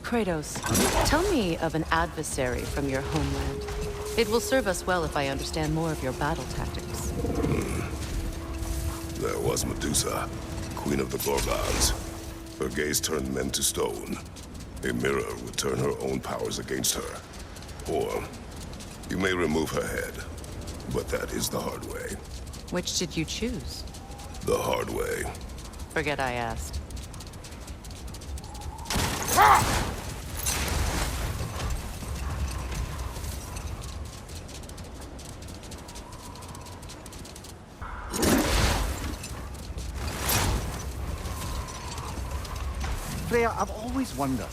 Kratos, tell me of an adversary from your homeland. It will serve us well if I understand more of your battle tactics. There was Medusa, queen of the Gorgons. Her gaze turned men to stone. A mirror would turn her own powers against her. Or, you may remove her head, but that is the hard way. Which did you choose? The hard way. Forget I asked. Freya, I've always wondered,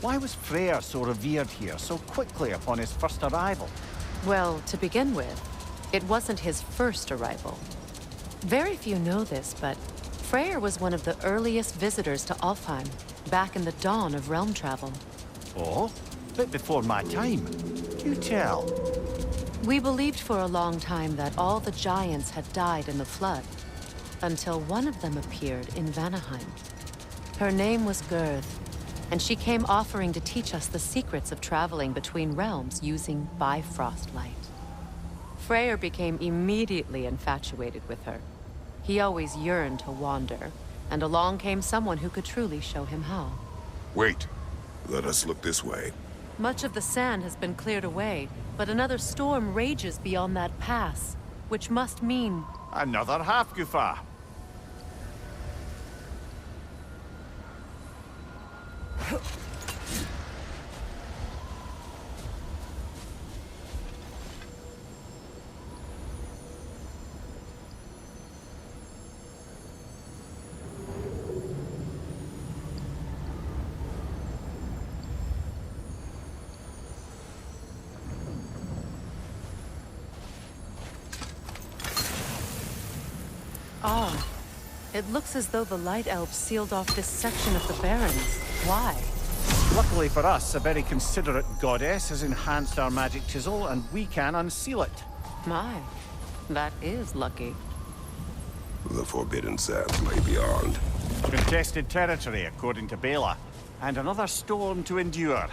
why was Freya so revered here so quickly upon his first arrival? Well, to begin with, it wasn't his first arrival. Very few know this, but Freyr was one of the earliest visitors to Alfheim, back in the dawn of realm travel. Oh? Bit before my time. You tell. We believed for a long time that all the giants had died in the flood, until one of them appeared in Vanaheim. Her name was Gerd, and she came offering to teach us the secrets of traveling between realms using Bifrost light. Freyr became immediately infatuated with her. He always yearned to wander, and along came someone who could truly show him how. Wait. Let us look this way. Much of the sand has been cleared away, but another storm rages beyond that pass, which must mean... Another Hafgufa. Ah, it looks as though the Light Elves sealed off this section of the Barrens. Why? Luckily for us, a very considerate goddess has enhanced our magic chisel, and we can unseal it. My, that is lucky. The forbidden sands lay beyond. Contested territory, according to Bela, and another storm to endure.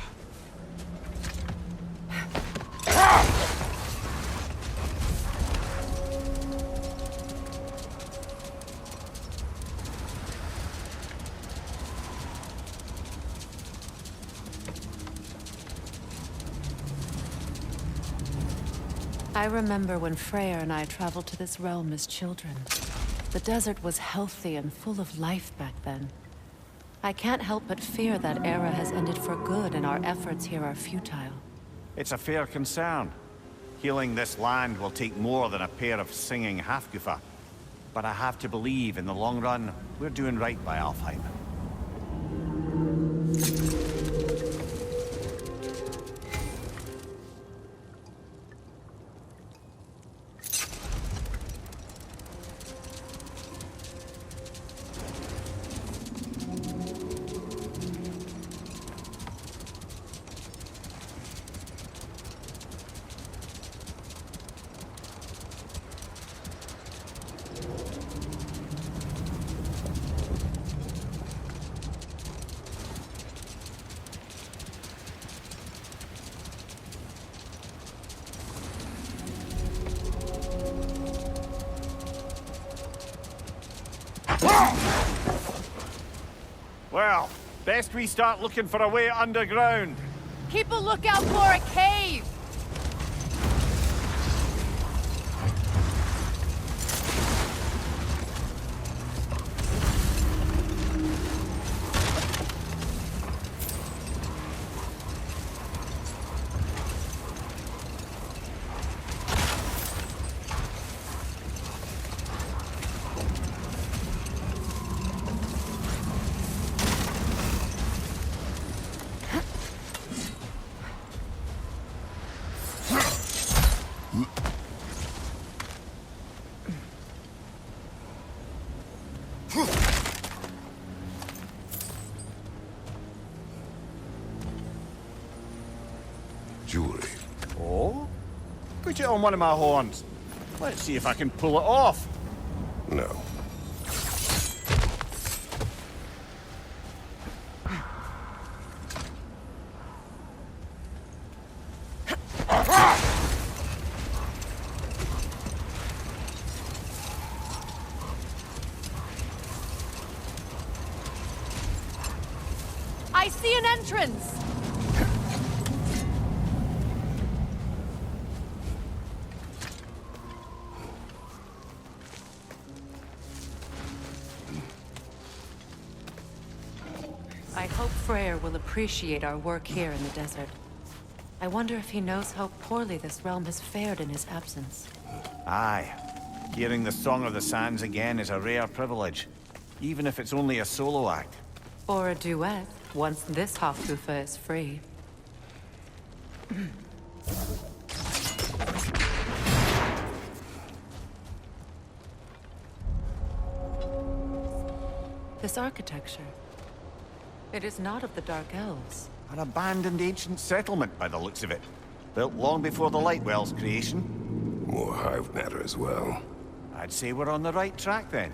I remember when Freyr and I traveled to this realm as children. The desert was healthy and full of life back then. I can't help but fear that era has ended for good and our efforts here are futile. It's a fair concern. Healing this land will take more than a pair of singing Hafgufa. But I have to believe, in the long run, we're doing right by Alfheim. Well, best we start looking for a way underground. Keep a lookout for a cave! Jewelry. Oh? Put it on one of my horns. Let's see if I can pull it off. No. I see an entrance! I hope Freyr will appreciate our work here in the desert. I wonder if he knows how poorly this realm has fared in his absence. Aye. Hearing the Song of the Sands again is a rare privilege, even if it's only a solo act. Or a duet, once this Hafgufa is free. This architecture. It is not of the Dark Elves. An abandoned ancient settlement, by the looks of it. Built long before the Lightwell's creation. More hive matter as well. I'd say we're on the right track, then.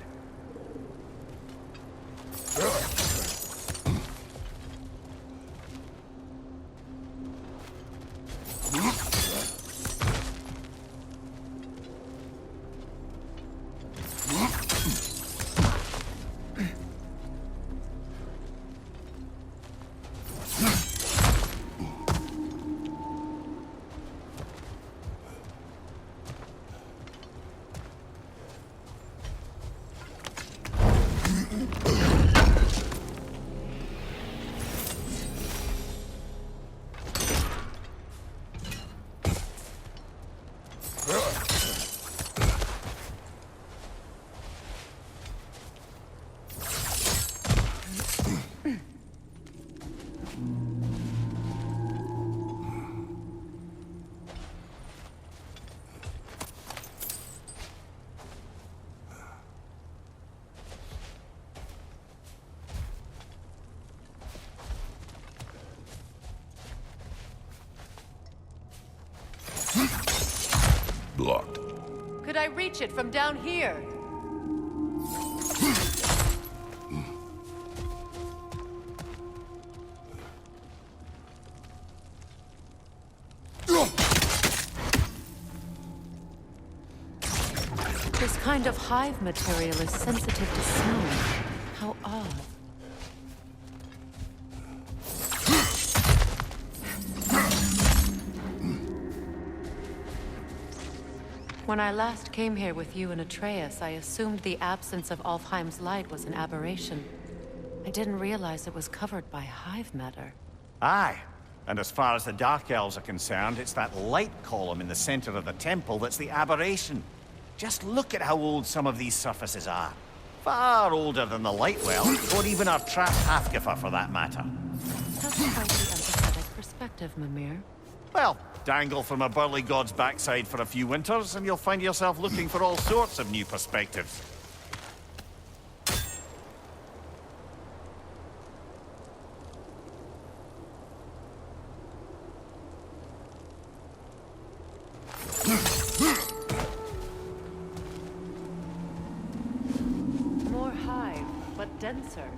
Blocked. Could I reach it from down here? This kind of hive material is sensitive to sound. How odd. When I last came here with you and Atreus, I assumed the absence of Alfheim's light was an aberration. I didn't realize it was covered by hive matter. Aye. And as far as the Dark Elves are concerned, it's that light column in the center of the temple that's the aberration. Just look at how old some of these surfaces are. Far older than the Lightwell, or even our trapped Hafgufa for that matter. That's quite the empathetic perspective, Mimir. Well, dangle from a burly god's backside for a few winters, and you'll find yourself looking for all sorts of new perspectives. More hive, but denser.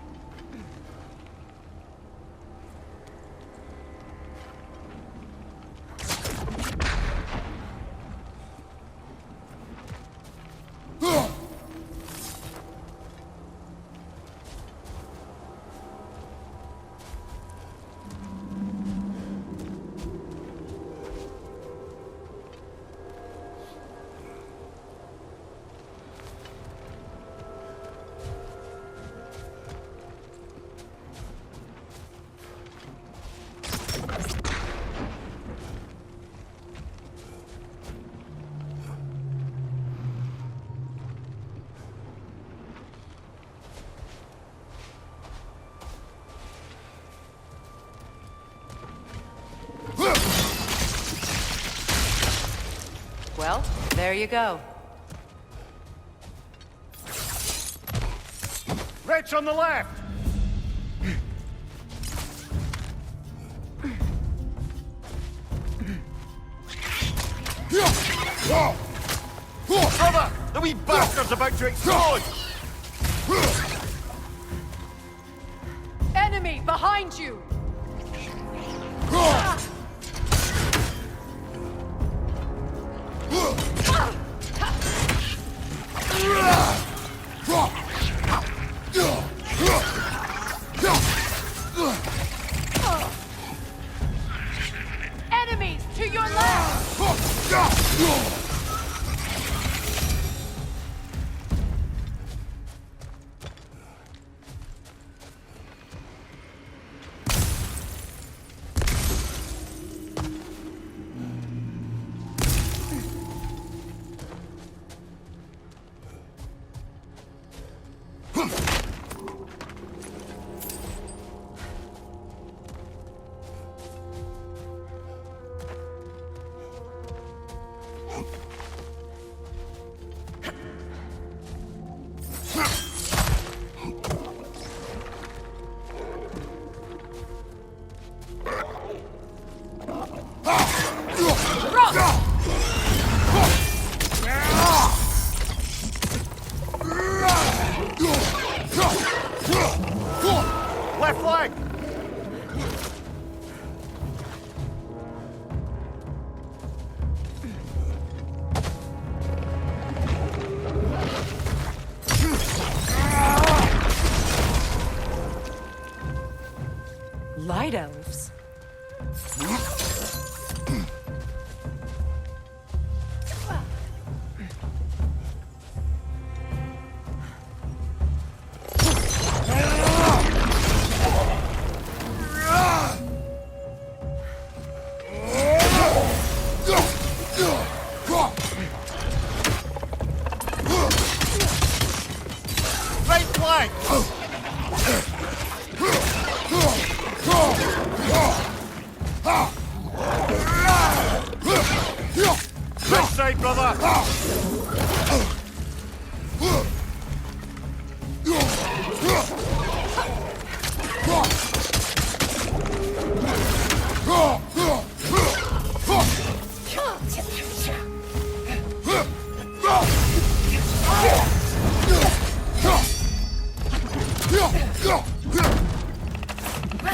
Well, there you go. Wretch on the left! Brother! The wee bastard's about to explode! Enemy behind you! flag! Light elves? Right flank! Right side, brother!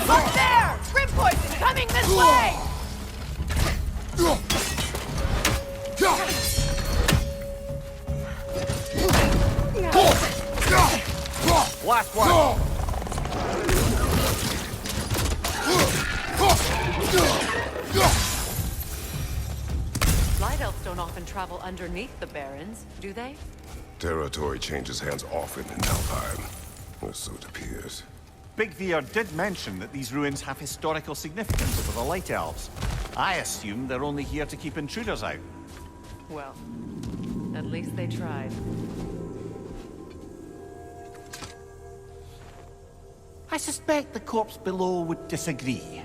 Look there! Shrimp poison coming this way! Last one! Light elves don't often travel underneath the barrens, do they? Territory changes hands often in Alfheim. Or so it appears. Big Veer did mention that these ruins have historical significance for the Light Elves. I assume they're only here to keep intruders out. Well, at least they tried. I suspect the corpse below would disagree.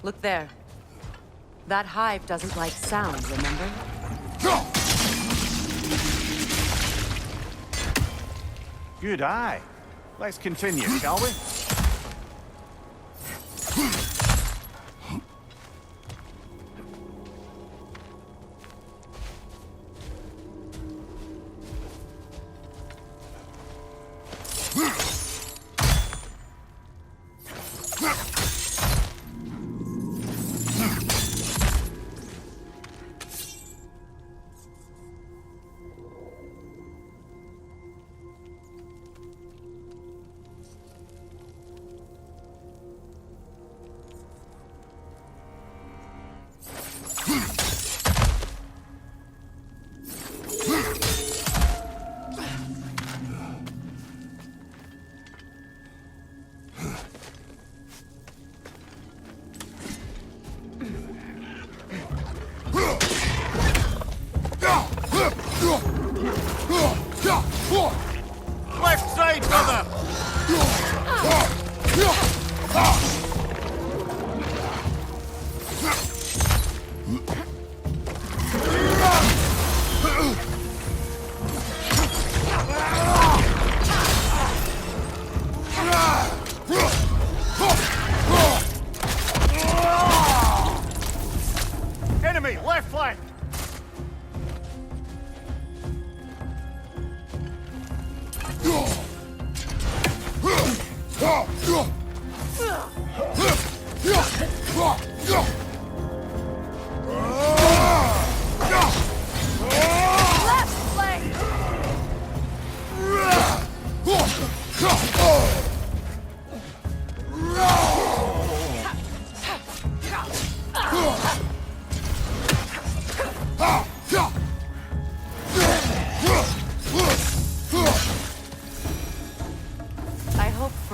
Look there. That hive doesn't like sound, remember? Good eye. Let's continue, shall we?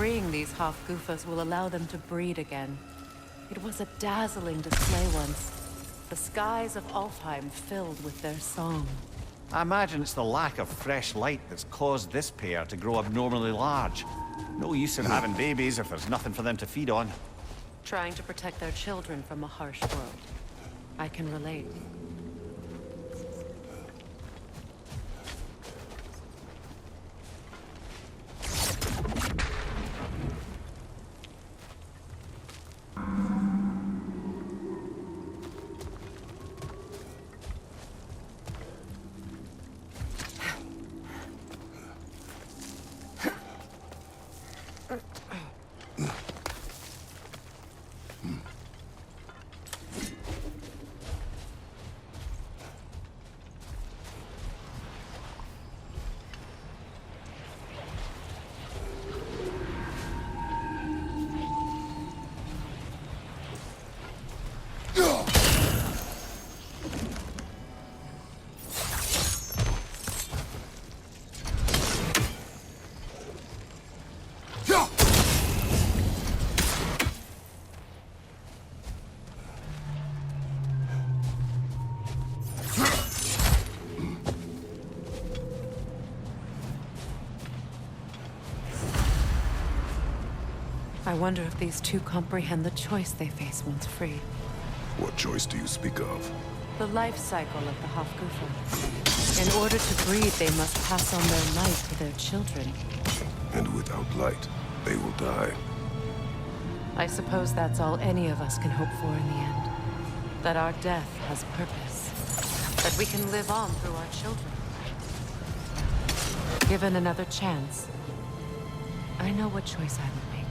freeing these Hafgufas will allow them to breed again. It was a dazzling display once. The skies of Alfheim filled with their song. I imagine it's the lack of fresh light that's caused this pair to grow abnormally large. No use in having babies if there's nothing for them to feed on. Trying to protect their children from a harsh world. I can relate. I wonder if these two comprehend the choice they face once free. What choice do you speak of? The life cycle of the Hafgufa. In order to breed, they must pass on their light to their children. And without light, they will die. I suppose that's all any of us can hope for in the end. That our death has purpose. That we can live on through our children. Given another chance, I know what choice I would make.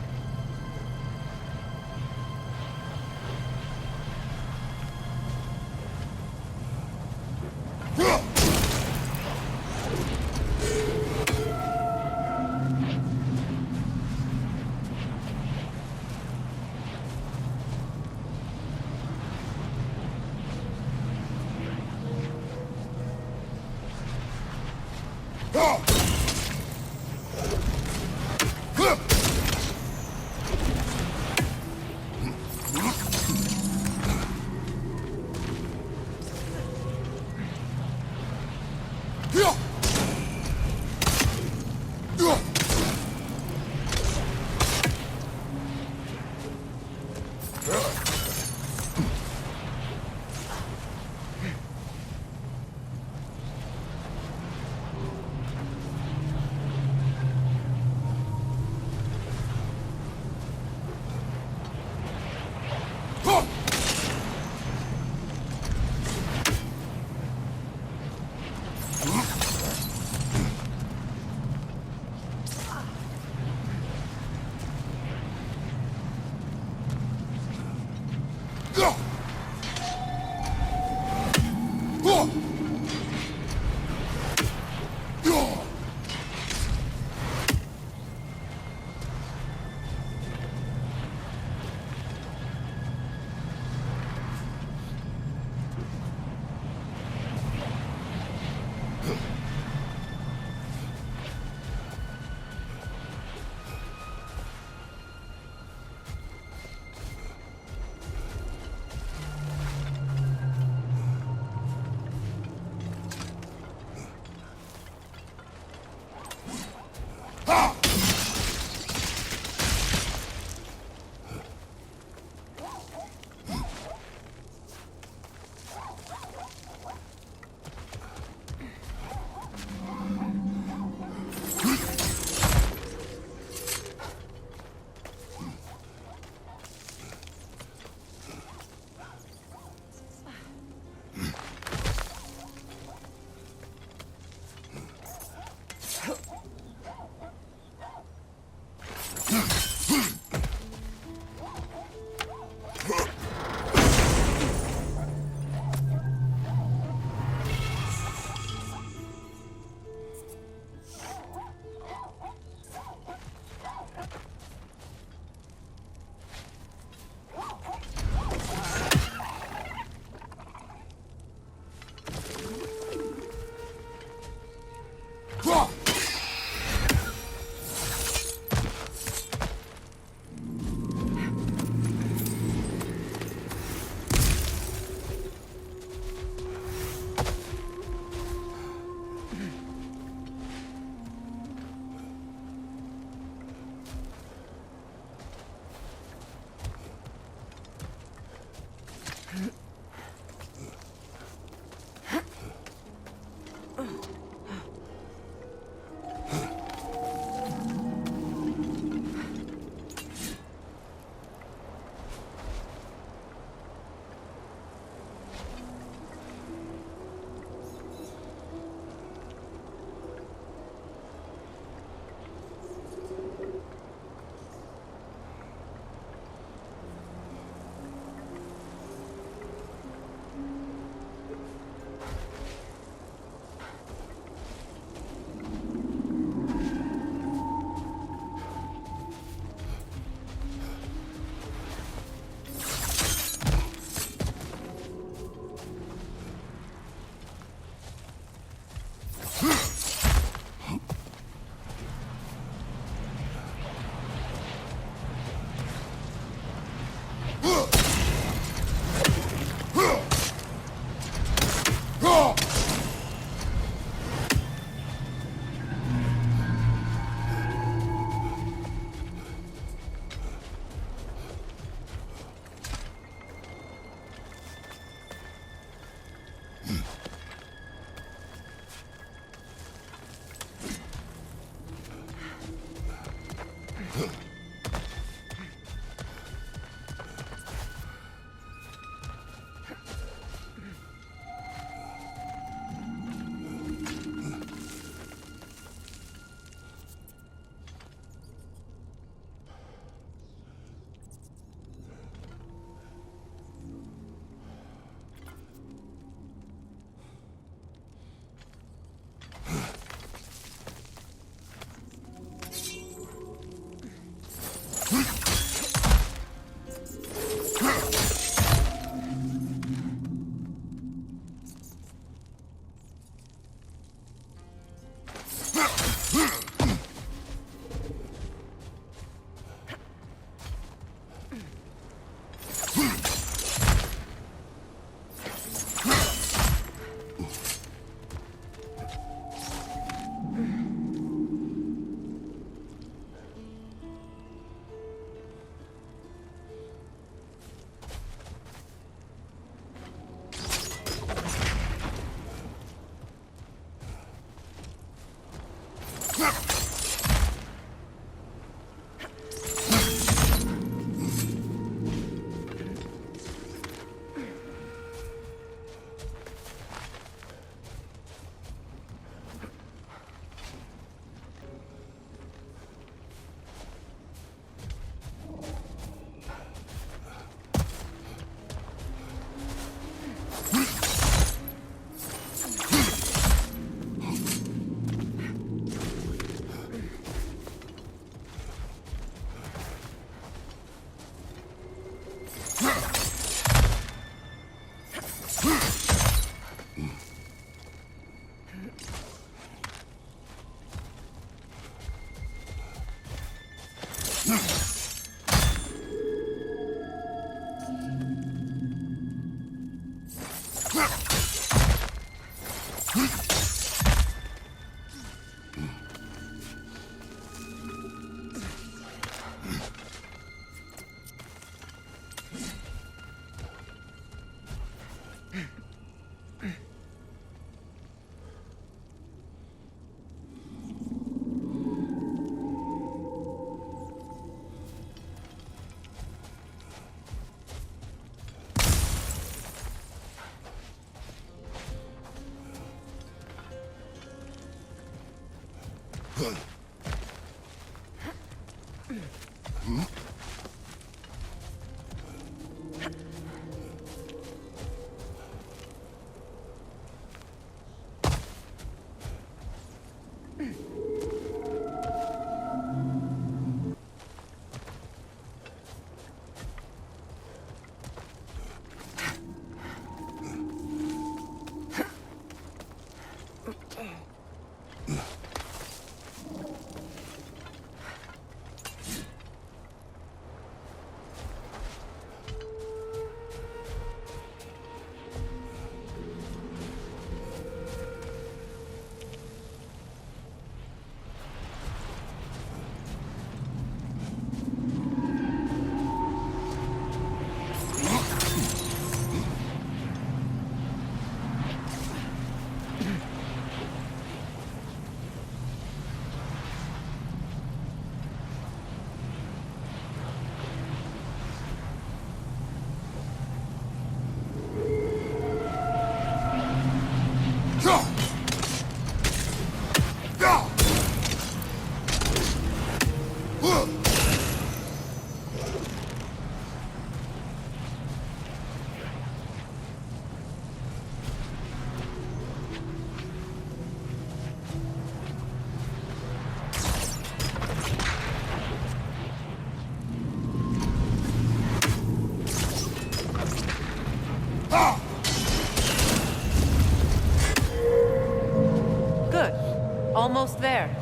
Almost there.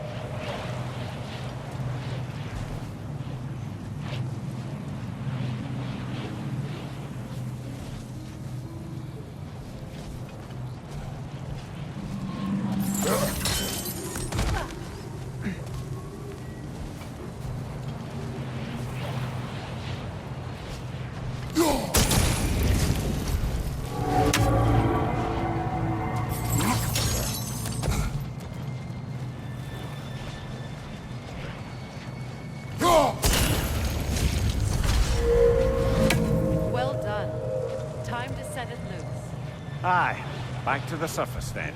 Aye, back to the surface then.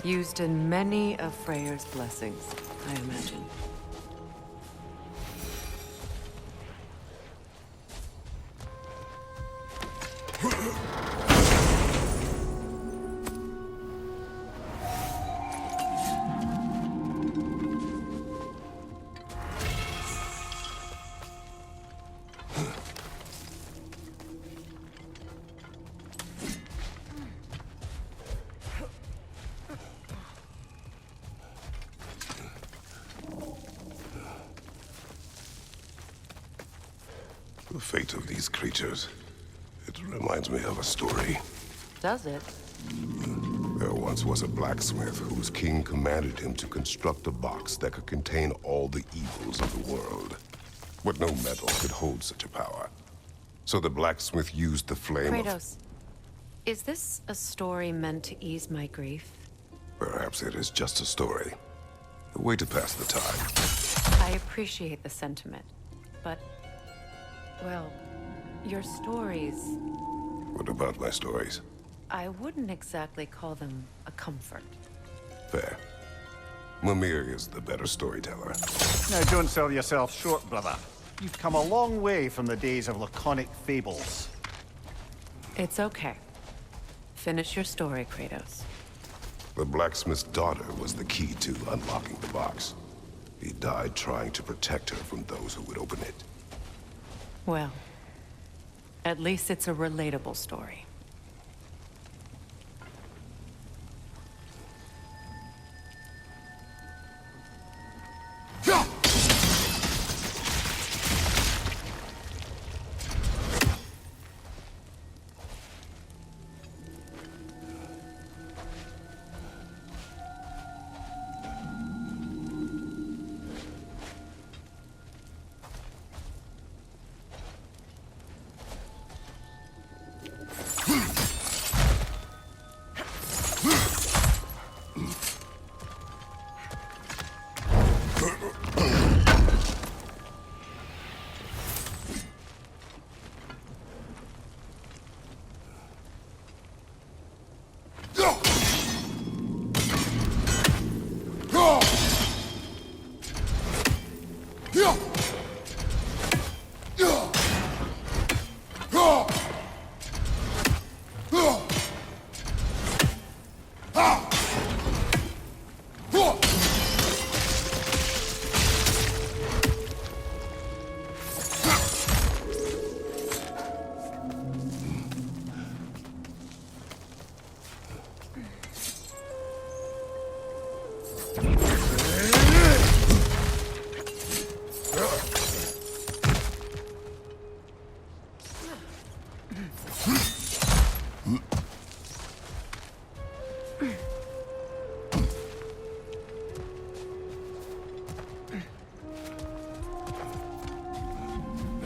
Used in many of Freyr's blessings, I imagine. The fate of these creatures, it reminds me of a story. Does it? There once was a blacksmith whose king commanded him to construct a box that could contain all the evils of the world. But no metal could hold such a power. So the blacksmith used the flame Kratos, is this a story meant to ease my grief? Perhaps it is just a story. A way to pass the time. I appreciate the sentiment, but... well, your stories... What about my stories? I wouldn't exactly call them a comfort. Fair. Mimir is the better storyteller. Now, don't sell yourself short, brother. You've come a long way from the days of laconic fables. It's okay. Finish your story, Kratos. The blacksmith's daughter was the key to unlocking the box. He died trying to protect her from those who would open it. Well, at least it's a relatable story.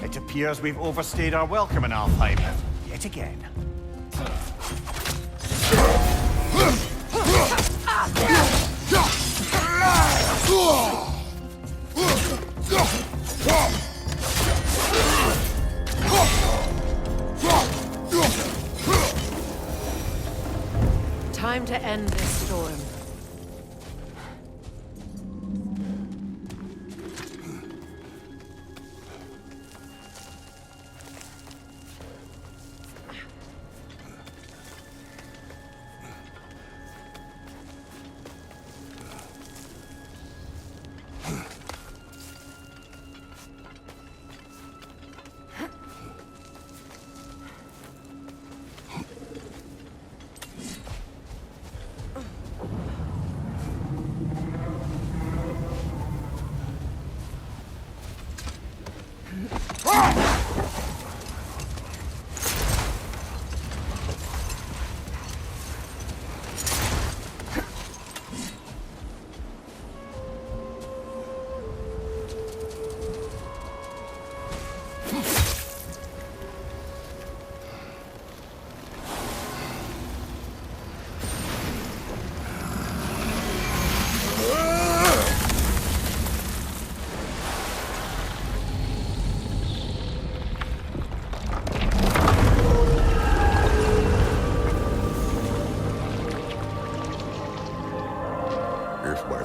It appears we've overstayed our welcome in Alfheim, yet again. Time to end this storm.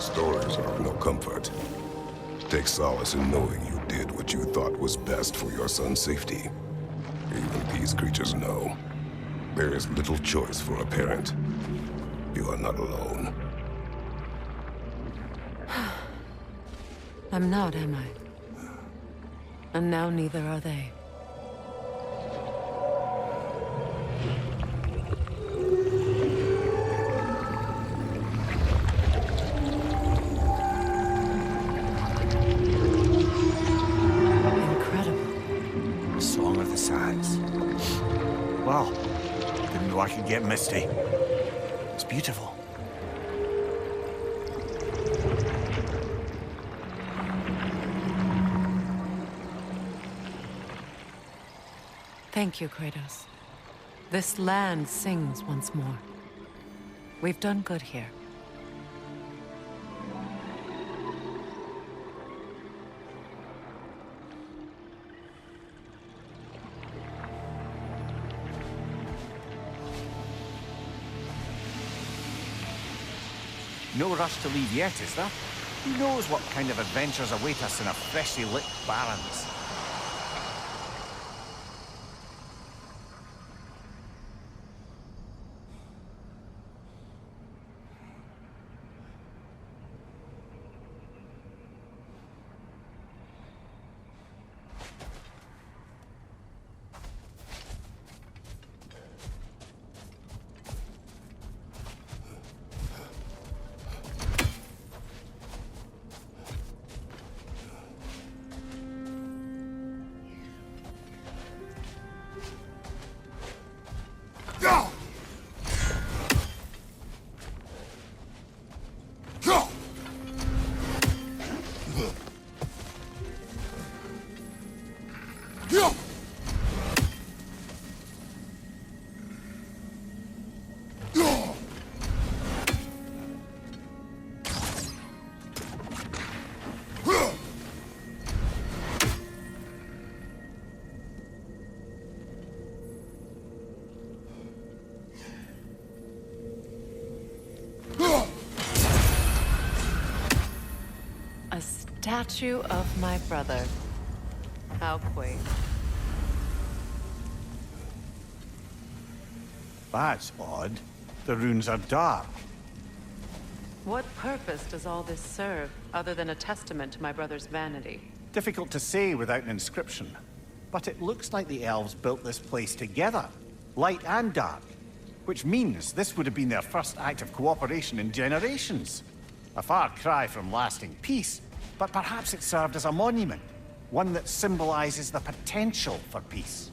Stories are of no comfort. Take solace in knowing you did what you thought was best for your son's safety. Even these creatures know. There is little choice for a parent. You are not alone. I'm not, am I? And now neither are they. Wow, didn't know I could get misty. It's beautiful. Thank you, Kratos. This land sings once more. We've done good here. No rush to leave yet, is there? Who knows what kind of adventures await us in our freshly lit barrens? Statue of my brother. How quaint. That's odd. The runes are dark. What purpose does all this serve, other than a testament to my brother's vanity? Difficult to say without an inscription. But it looks like the elves built this place together, light and dark. Which means this would have been their first act of cooperation in generations. A far cry from lasting peace, but perhaps it served as a monument, one that symbolizes the potential for peace.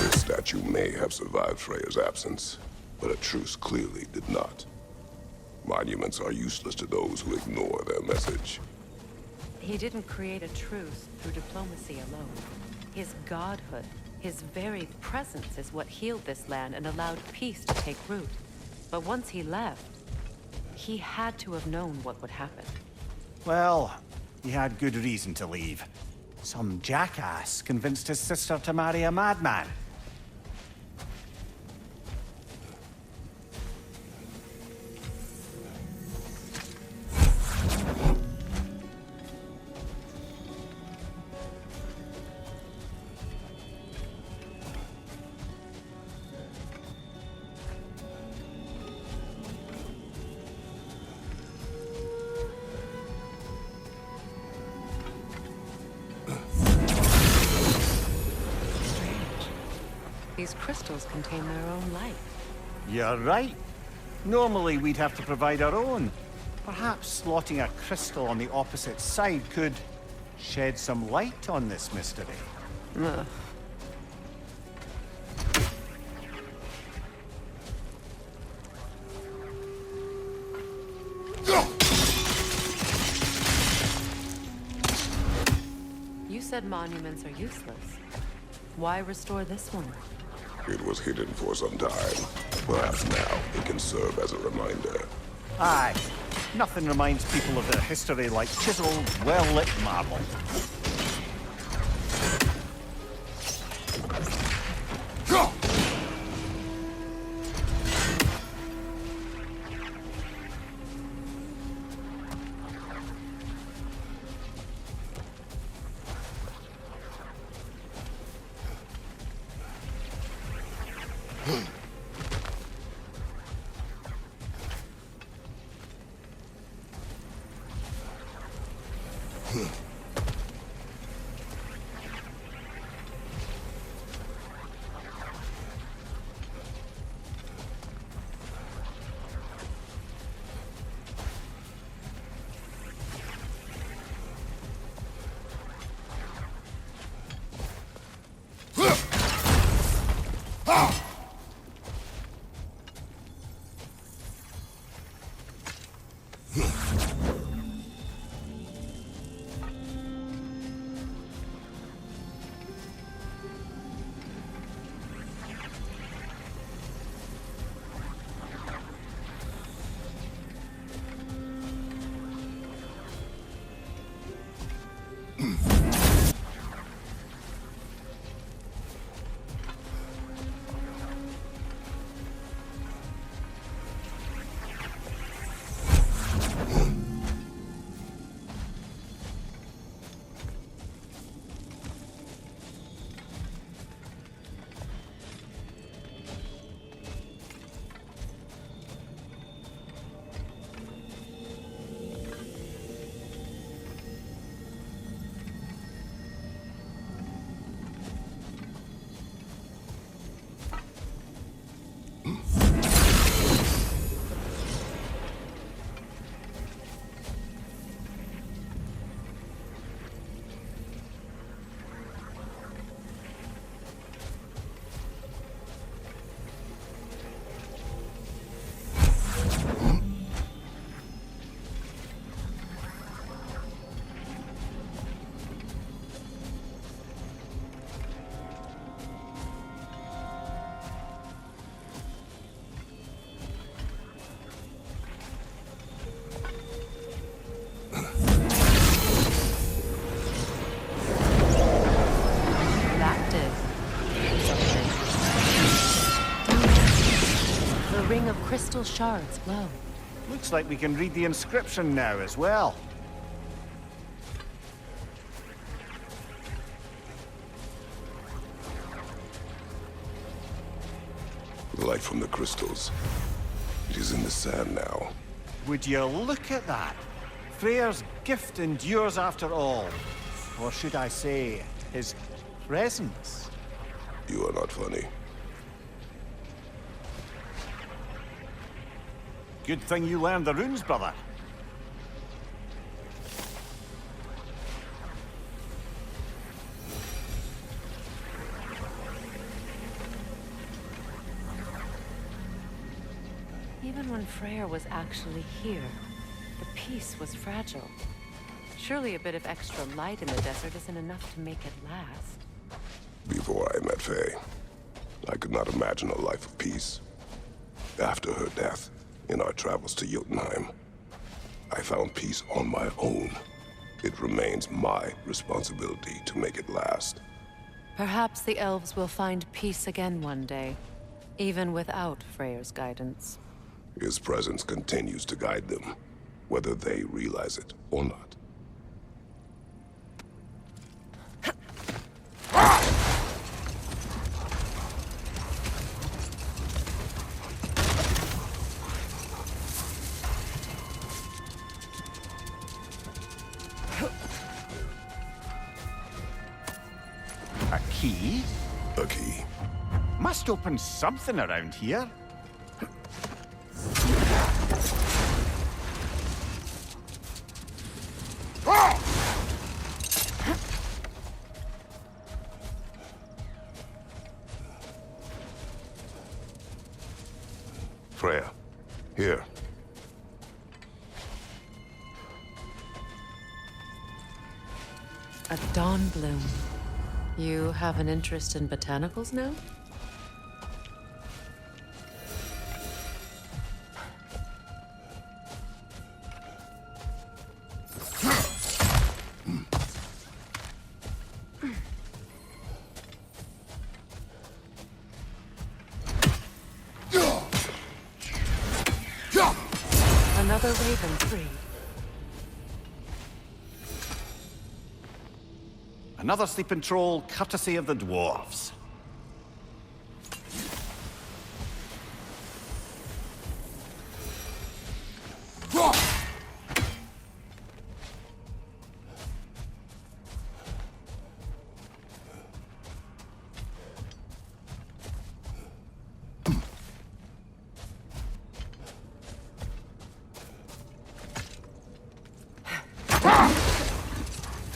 This statue may have survived Freya's absence, but a truce clearly did not. Monuments are useless to those who ignore their message. He didn't create a truce through diplomacy alone. His godhood, his very presence is what healed this land and allowed peace to take root. But once he left, he had to have known what would happen. Well, he had good reason to leave. Some jackass convinced his sister to marry a madman. These crystals contain their own light. You're right. Normally we'd have to provide our own. Perhaps slotting a crystal on the opposite side could shed some light on this mystery. Ugh. You said monuments are useless. Why restore this one? It was hidden for some time. Perhaps now it can serve as a reminder. Aye. Nothing reminds people of their history like chiseled, well-lit marble. ring of crystal shards glow. Looks like we can read the inscription now as well. The light from the crystals. It is in the sand now. Would you look at that? Freyr's gift endures after all. Or should I say, his presence? You are not funny. Good thing you learned the runes, brother. Even when Freyr was actually here, the peace was fragile. Surely a bit of extra light in the desert isn't enough to make it last. Before I met Faye, I could not imagine a life of peace. After her death, in our travels to Jotunheim, I found peace on my own. It remains my responsibility to make it last. Perhaps the elves will find peace again one day, even without Freyr's guidance. His presence continues to guide them, whether they realize it or not. A key? A key. Must open something around here. Freya, here. A dawn bloom. You have an interest in botanicals now? Another raven free. Another sleeping troll, courtesy of the dwarves.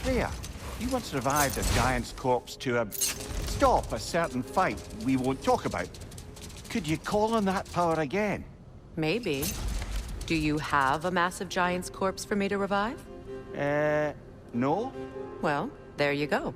Freya, you once revived a giant's corpse to stop a certain fight we won't talk about. Could you call on that power again? Maybe. Do you have a massive giant's corpse for me to revive? No? Well, there you go.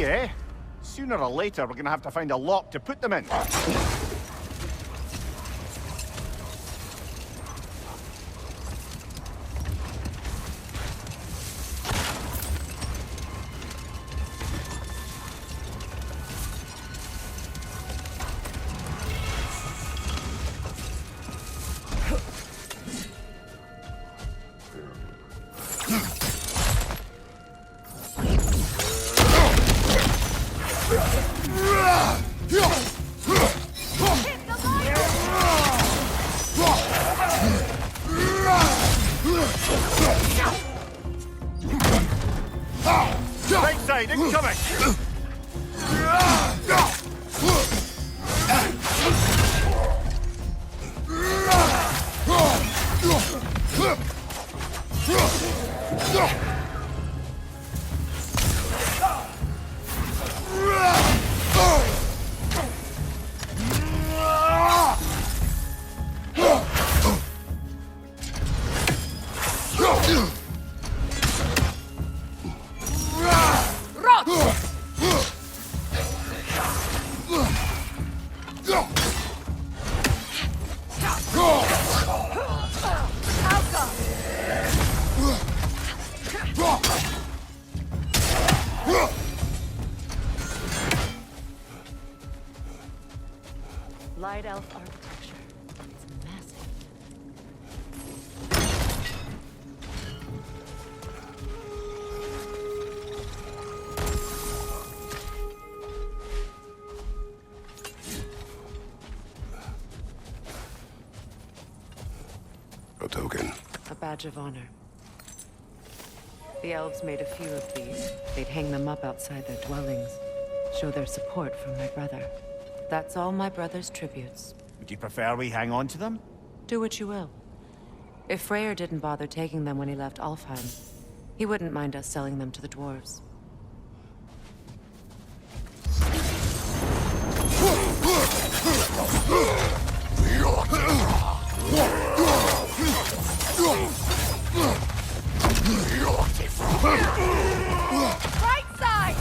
Eh? Sooner or later, we're gonna have to find a lock to put them in. Right side, incoming! Light elf architecture. It's massive. A token. A badge of honor. The elves made a few of these. They'd hang them up outside their dwellings. Show their support for my brother. That's all my brother's tributes. Would you prefer we hang on to them? Do what you will. If Freyr didn't bother taking them when he left Alfheim, he wouldn't mind us selling them to the dwarves. Right side!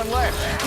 one left.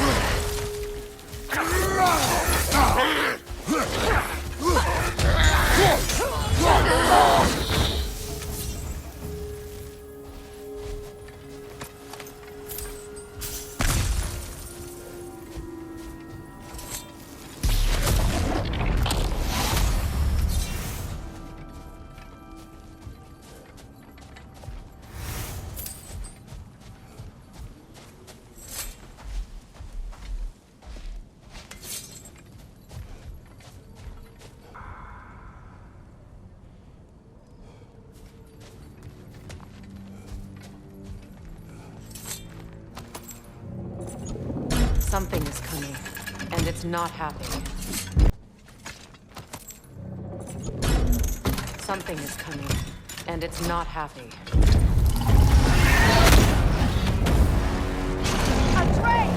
Something is coming, and it's not happy. Something is coming, and it's not happy. A train!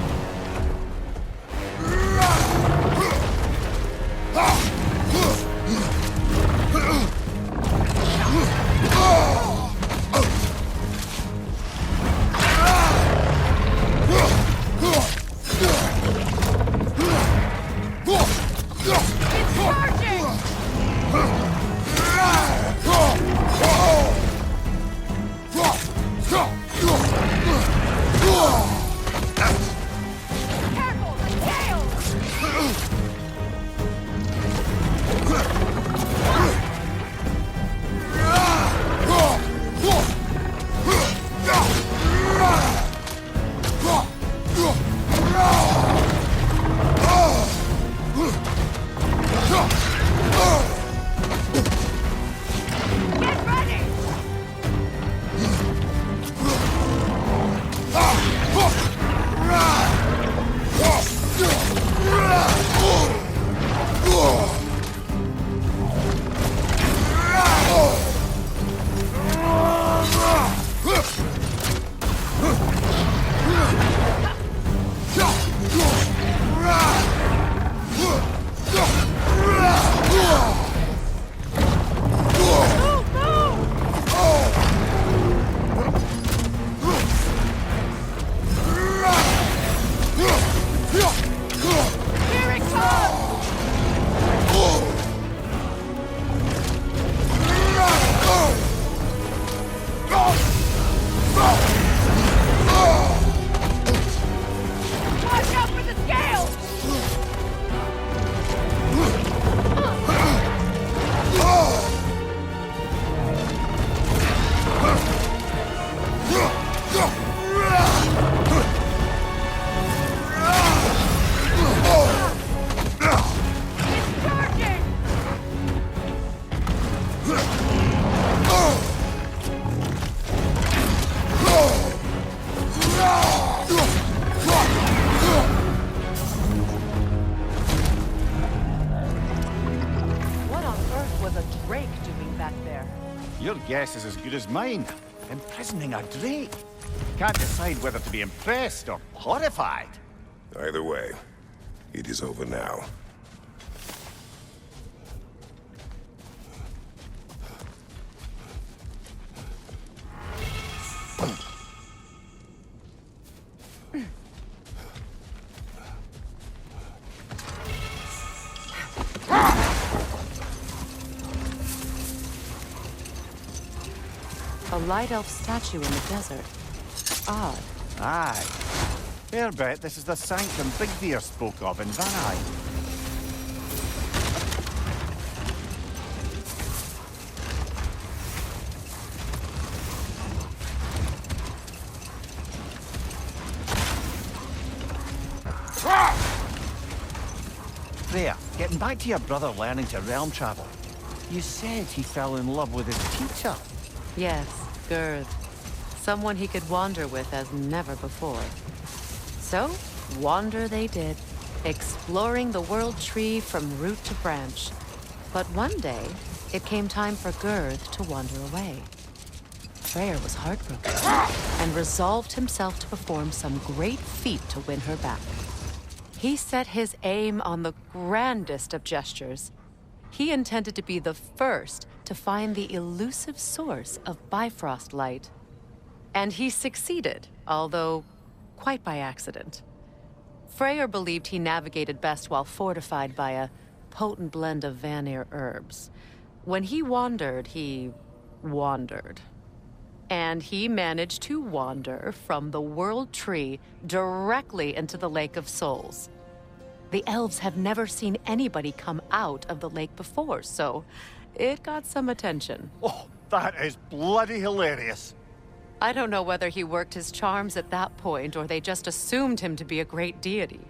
Your guess is as good as mine. Imprisoning a drake. Can't decide whether to be impressed or horrified. Either way, it is over now. A light elf statue in the desert. Odd. Aye. Fair bet this is the sanctum Bigdeer spoke of in Vanheim. Freya, getting back to your brother learning to realm travel. You said he fell in love with his teacher. Yes, Girth. Someone he could wander with as never before. So, wander they did, exploring the world tree from root to branch. But one day, it came time for Girth to wander away. Freyr was heartbroken, and resolved himself to perform some great feat to win her back. He set his aim on the grandest of gestures. He intended to be the first to find the elusive source of Bifrost light. And he succeeded, although quite by accident. Freyr believed he navigated best while fortified by a potent blend of Vanir herbs. When he wandered, he wandered. And he managed to wander from the World Tree directly into the Lake of Souls. The elves have never seen anybody come out of the lake before, so it got some attention. Oh, that is bloody hilarious. I don't know whether he worked his charms at that point or they just assumed him to be a great deity.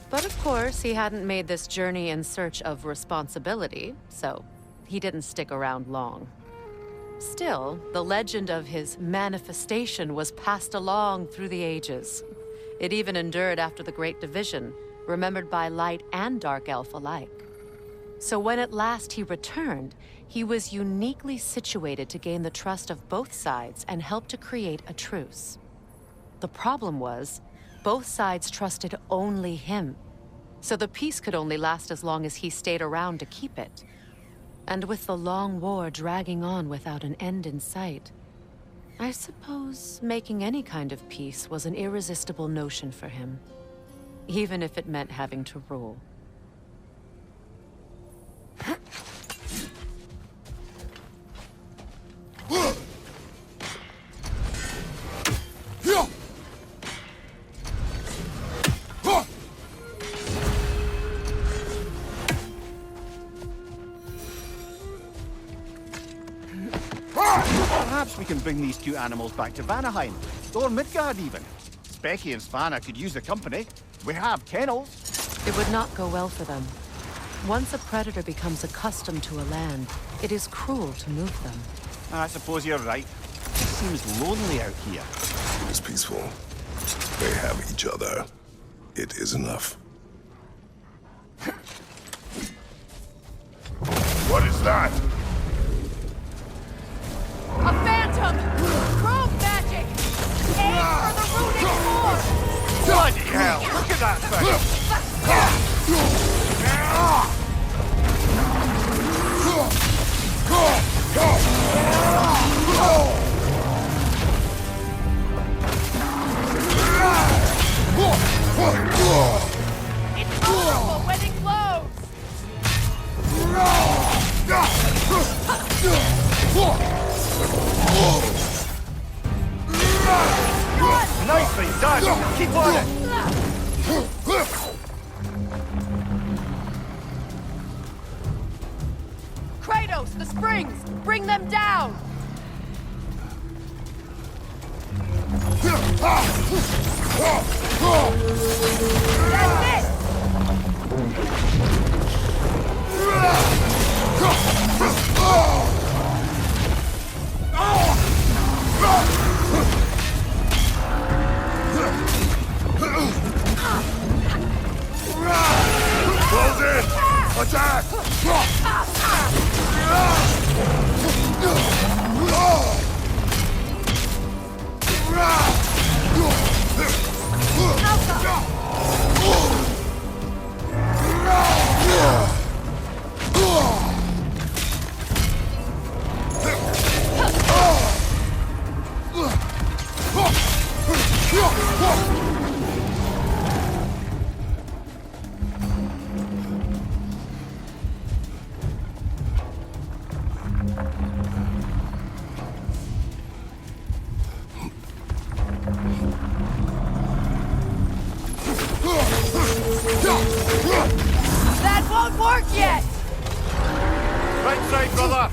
But of course, he hadn't made this journey in search of responsibility, so he didn't stick around long. Still, the legend of his manifestation was passed along through the ages. It even endured after the Great Division, remembered by light and dark elf alike. So when at last he returned, he was uniquely situated to gain the trust of both sides and help to create a truce. The problem was, both sides trusted only him, so the peace could only last as long as he stayed around to keep it. And with the long war dragging on without an end in sight, I suppose making any kind of peace was an irresistible notion for him, even if it meant having to rule. Perhaps we can bring these two animals back to Vanaheim, or Midgard even. Specky and Svanna could use the company. We have kennels. It would not go well for them. Once a predator becomes accustomed to a land, it is cruel to move them. I suppose you're right. It seems lonely out here. It is peaceful. They have each other. It is enough. What is that? A phantom! Chrome magic! Aim for the runic form! Bloody hell! Look at that thing! It's vulnerable when it glows! Nicely done! Keep on it! Kratos, the springs! Bring them down! That's it! Close in! Attack! That won't work yet! Right side, brother!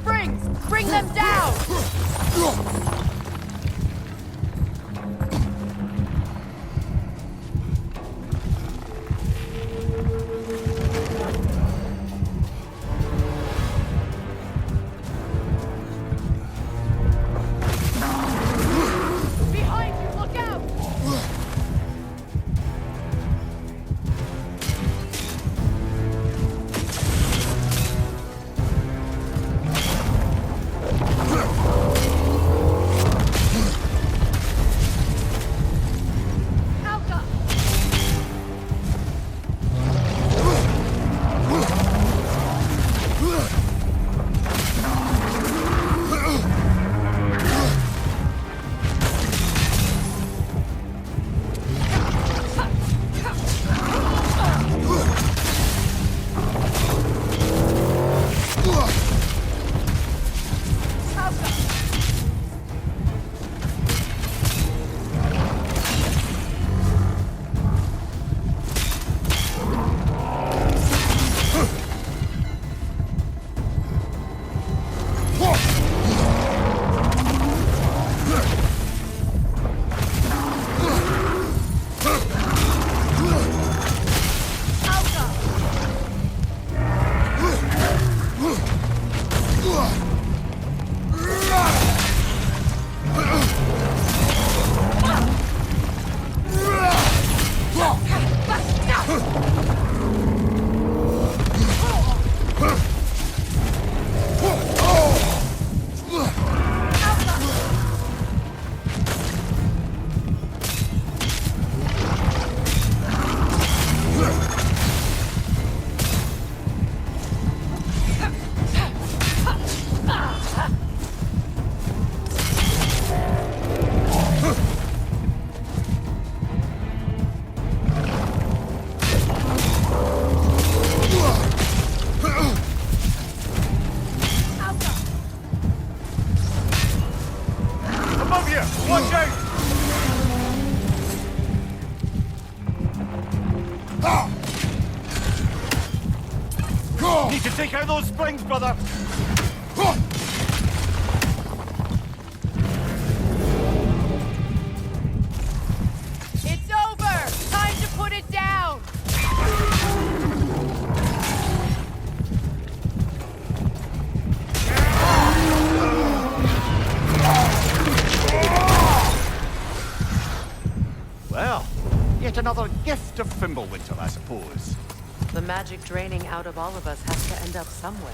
springs! Bring them down! Behind you, look out! Alka! Above you! Watch out! Need to take out those springs, brother! It's over! Time to put it down! Well, yet another gift of Fimbulwinter, I suppose. The magic draining out of all of us has to end up somewhere.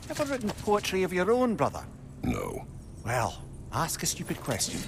Ever written poetry of your own, brother? No. Well, ask a stupid question.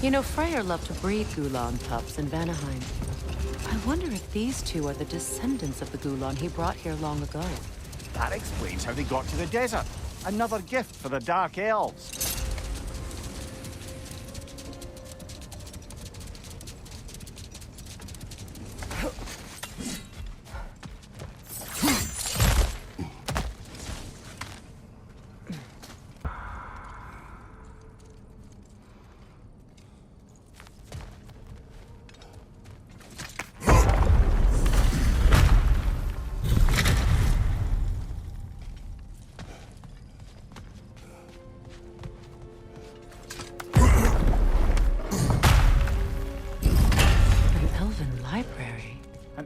You know, Freyr loved to breed Gulan pups in Vanaheim. I wonder if these two are the descendants of the Gulan he brought here long ago. That explains how they got to the desert. Another gift for the Dark Elves.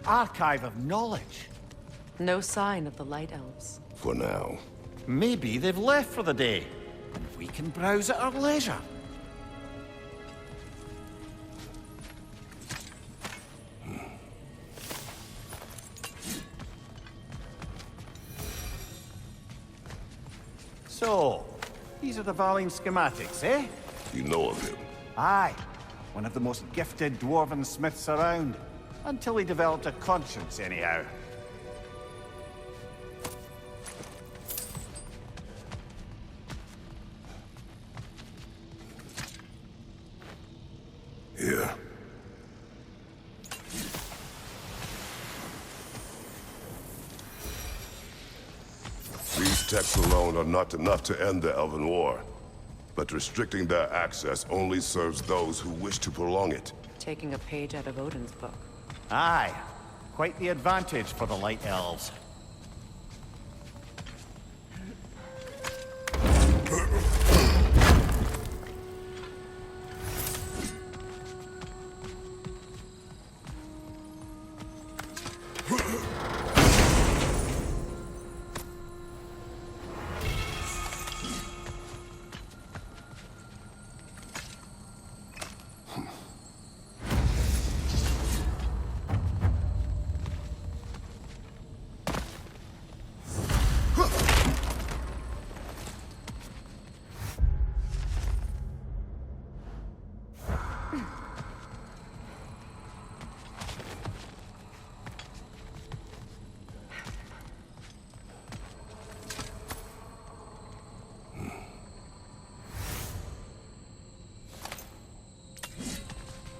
Archive of knowledge. No sign of the Light Elves. For now. Maybe they've left for the day, and we can browse at our leisure. So, these are the Valine schematics, eh? You know of him? Aye. One of the most gifted dwarven smiths around. Until he developed a conscience, anyhow. Here. These texts alone are not enough to end the Elven War. But restricting their access only serves those who wish to prolong it. Taking a page out of Odin's book. Aye. Quite the advantage for the Light Elves.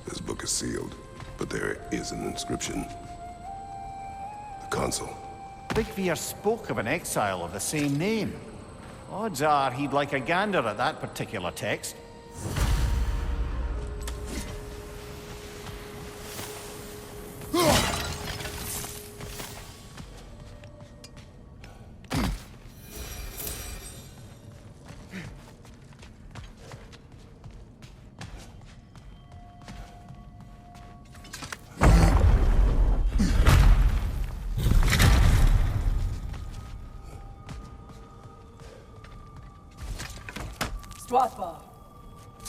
This book is sealed, but there is an inscription. The consul. Bigvir spoke of an exile of the same name. Odds are he'd like a gander at that particular text.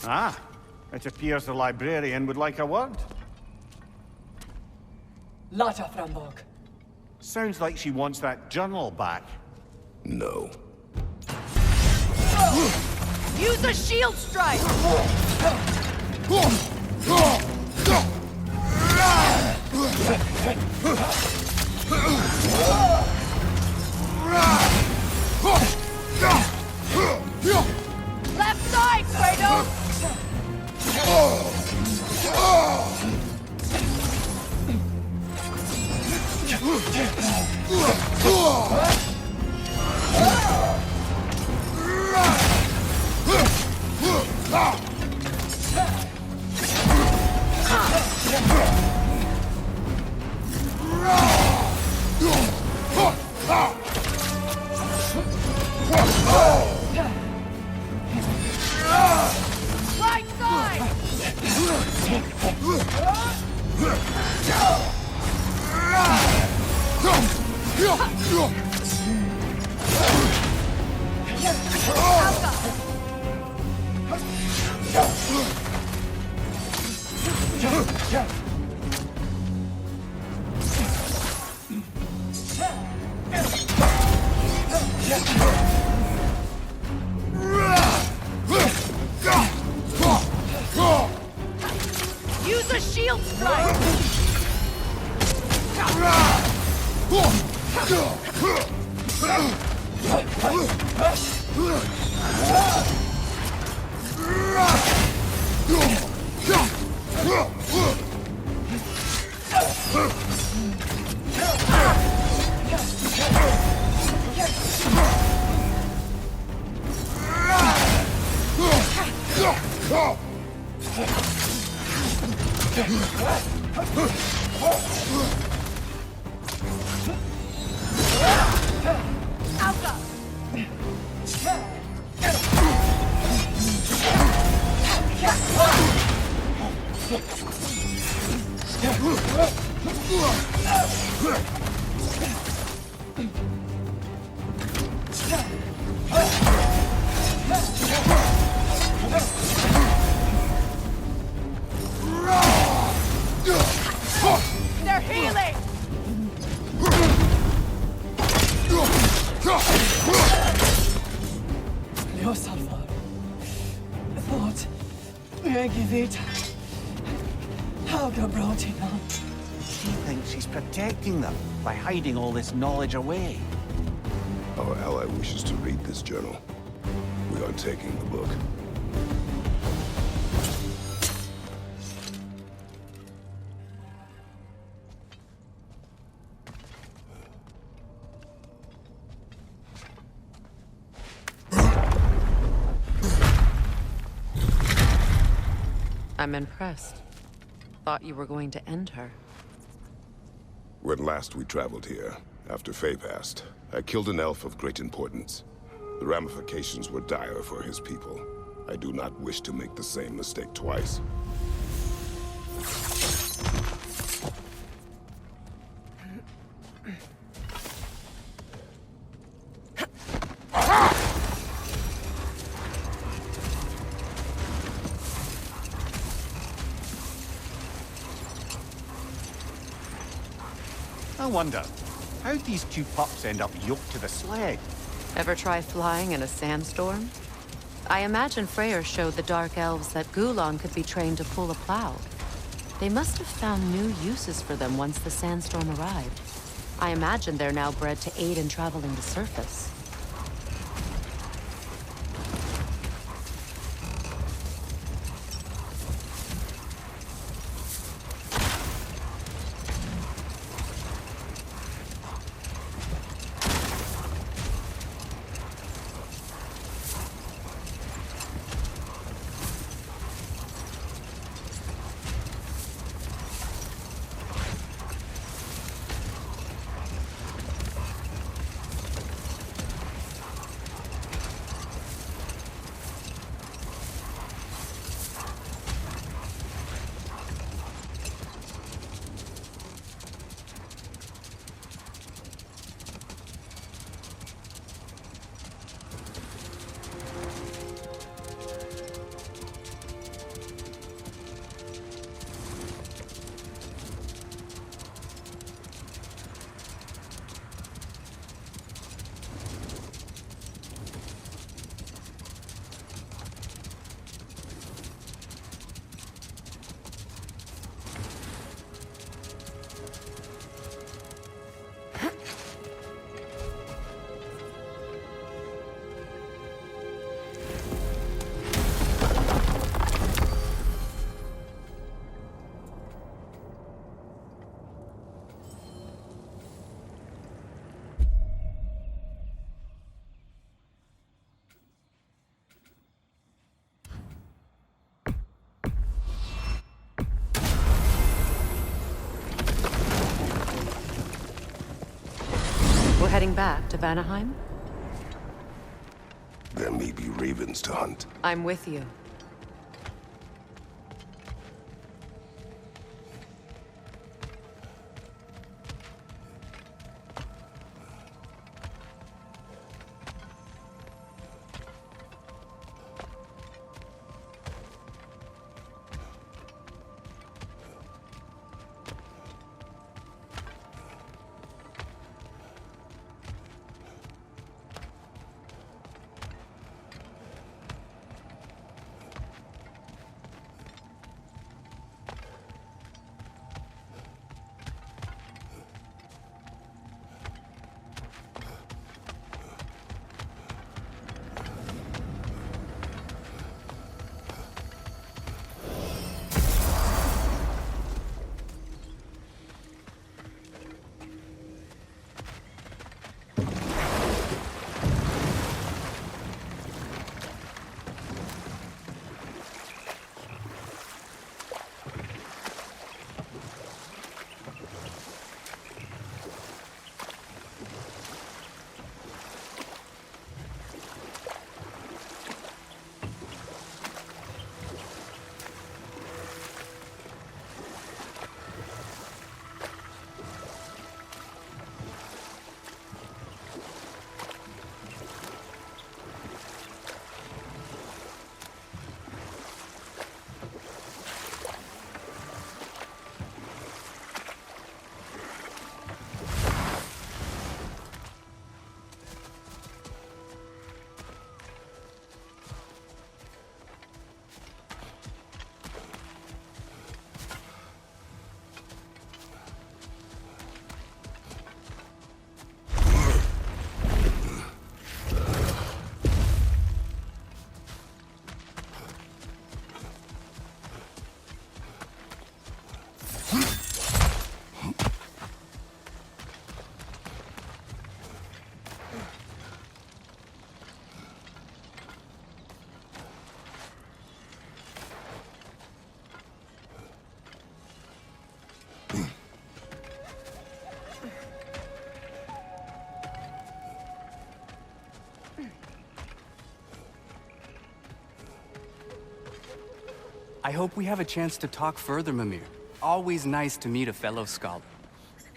Ah, it appears the librarian would like a word. Lata Frambog. Sounds like she wants that journal back. No. Use a shield strike! Left side, Kratos! Right side! Use a shield strike! They're healing! Yourself thought Megivita. How brought him on? She thinks she's protecting them by hiding all this knowledge away. Our ally wishes to read this journal. We are taking the book. I'm impressed. Thought you were going to end her. When last we traveled here, after Faye passed, I killed an elf of great importance. The ramifications were dire for his people. I do not wish to make the same mistake twice. I wonder, how'd these two pups end up yoked to the sled? Ever try flying in a sandstorm? I imagine Freyr showed the Dark Elves that Gulon could be trained to pull a plow. They must have found new uses for them once the sandstorm arrived. I imagine they're now bred to aid in traveling the surface. We're heading back to Vanaheim? There may be ravens to hunt. I'm with you. I hope we have a chance to talk further, Mimir. Always nice to meet a fellow scholar.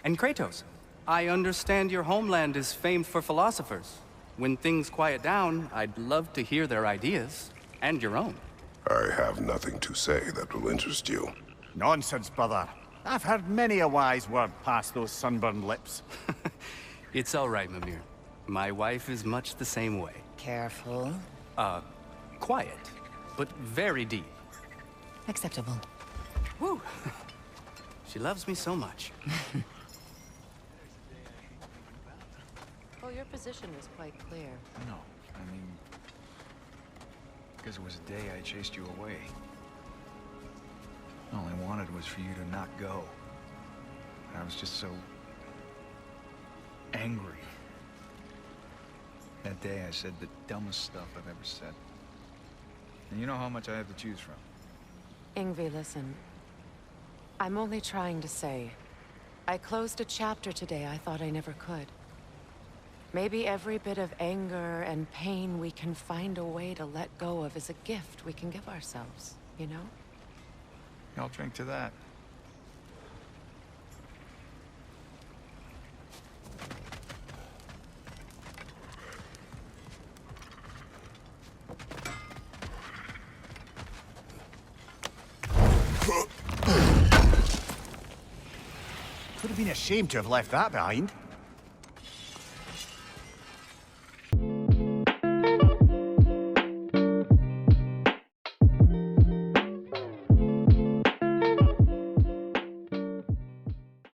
And Kratos, I understand your homeland is famed for philosophers. When things quiet down, I'd love to hear their ideas, and your own. I have nothing to say that will interest you. Nonsense, brother. I've heard many a wise word past those sunburned lips. It's all right, Mimir. My wife is much the same way. Careful. Quiet, but very deep. Acceptable. Woo! She loves me so much. Oh, your position was quite clear. No, I mean... because it was a day I chased you away. All I wanted was for you to not go. I was just so... angry. That day I said the dumbest stuff I've ever said. And you know how much I have to choose from. Yngvi, listen. I'm only trying to say, I closed a chapter today I thought I never could. Maybe every bit of anger and pain we can find a way to let go of is a gift we can give ourselves, you know? I'll drink to that. Would have been a shame to have left that behind.